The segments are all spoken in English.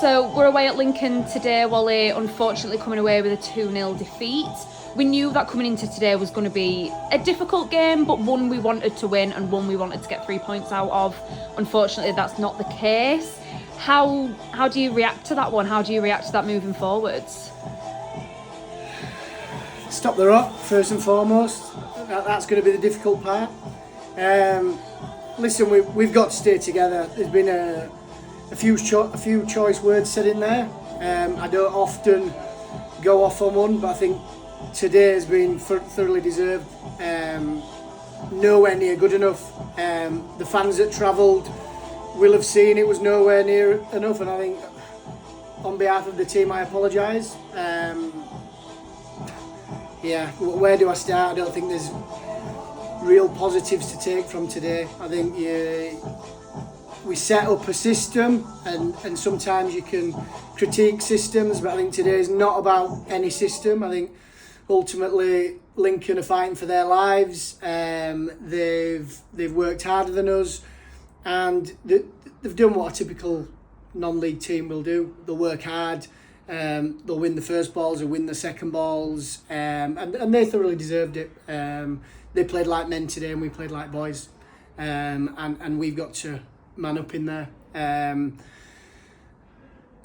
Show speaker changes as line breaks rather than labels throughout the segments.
So we're away at Lincoln today, Wally, unfortunately coming away with a 2-0 defeat. We knew that coming into today was going to be a difficult game, but one we wanted to win and one we wanted to get 3 points out of. Unfortunately, that's not the case. How do you react to that one? How do you react to that moving forwards?
Stop the rot, first and foremost. That's going to be the difficult part. Listen, we've got to stay together. There's been a few choice words said in there. I don't often go off on one, but I think today has been thoroughly deserved. Nowhere near good enough. The fans that travelled will have seen it was nowhere near enough, and I think on behalf of the team I apologise. Where do I start? I don't think there's real positives to take from today. I think we set up a system, and sometimes you can critique systems, but I think today is not about any system. I think ultimately Lincoln are fighting for their lives. They've worked harder than us, and they've done what a typical non-league team will do. They'll work hard. They'll win the first balls, they'll win the second balls, and they thoroughly deserved it. They played like men today, and we played like boys, and we've got to man up in there. I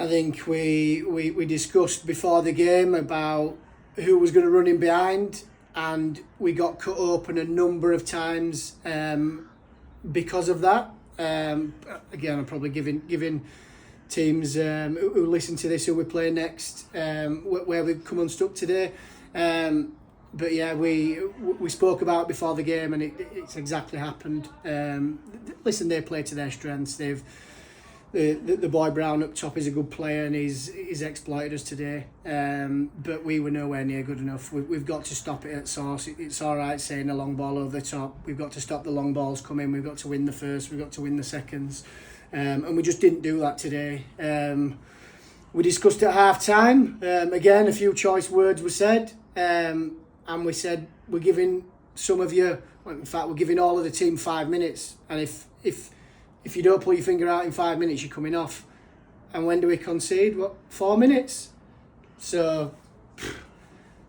think we discussed before the game about who was going to run in behind, and we got cut open a number of times because of that. Again, I'm probably giving teams who listen to this, who we're playing next, where we've come unstuck today. But yeah, we spoke about it before the game, and it's exactly happened. Listen, they play to their strengths. The boy Brown up top is a good player, and he's exploited us today. But we were nowhere near good enough. We've got to stop it at source. It's all right saying a long ball over the top. We've got to stop the long balls coming. We've got to win the first. We've got to win the seconds. And we just didn't do that today. We discussed it at half time. Again, a few choice words were said. And we said, we're giving some of you, well, in fact, we're giving all of the team 5 minutes. And if you don't pull your finger out in 5 minutes, you're coming off. And when do we concede? 4 minutes? So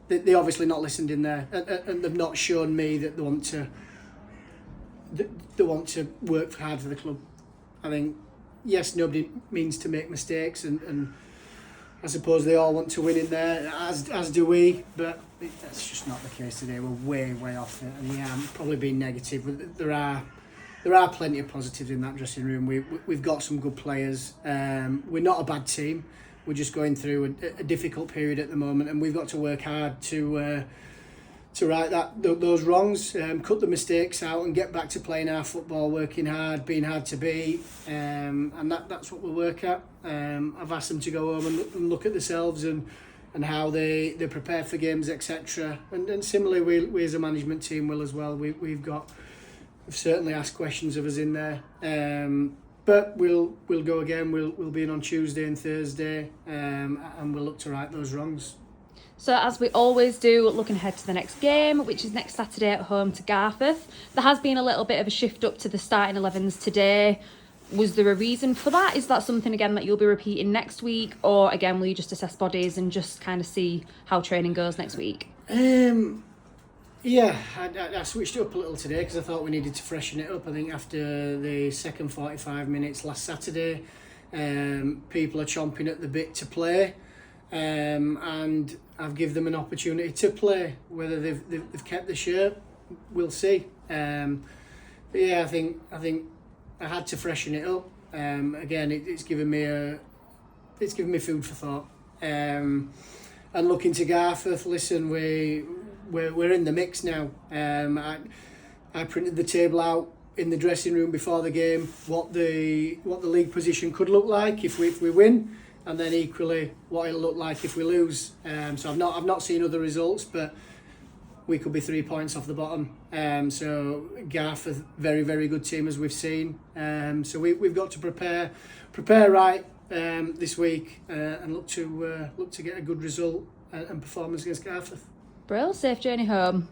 they obviously not listened in there, and they've not shown me that they want to work hard for the club. I think, yes, nobody means to make mistakes, and I suppose they all want to win in there, as do we, but that's just not the case today. We're way off it, and yeah, I'm probably being negative. But there are plenty of positives in that dressing room. We've got some good players. We're not a bad team. We're just going through a difficult period at the moment, and we've got to work hard to right those wrongs, cut the mistakes out, and get back to playing our football, working hard, being hard to beat, and that's what we'll work at. I've asked them to go home and look at themselves and how they prepare for games, etc. And similarly, we as a management team will as well. We've certainly asked questions of us in there, but we'll go again. We'll be in on Tuesday and Thursday, and we'll look to right those wrongs.
So as we always do, looking ahead to the next game, which is next Saturday at home to Garforth. There has been a little bit of a shift up to the starting 11s today. Was there a reason for that? Is that something, again, that you'll be repeating next week? Or, again, will you just assess bodies and just kind of see how training goes next week?
Yeah, I switched it up a little today because I thought we needed to freshen it up. I think after the second 45 minutes last Saturday, people are chomping at the bit to play. And I've given them an opportunity to play. Whether they've kept the shirt, we'll see. But yeah, I think I had to freshen it up. Again, it's given me food for thought. And looking to Garforth, listen, we're in the mix now. I printed the table out in the dressing room before the game, what the league position could look like if we win. And then equally what it'll look like if we lose. So I've not seen other results, but we could be 3 points off the bottom. So Garforth, very, very good team as we've seen. So we've got to prepare right this week and look to get a good result and performance against Garforth.
Brill, safe journey home.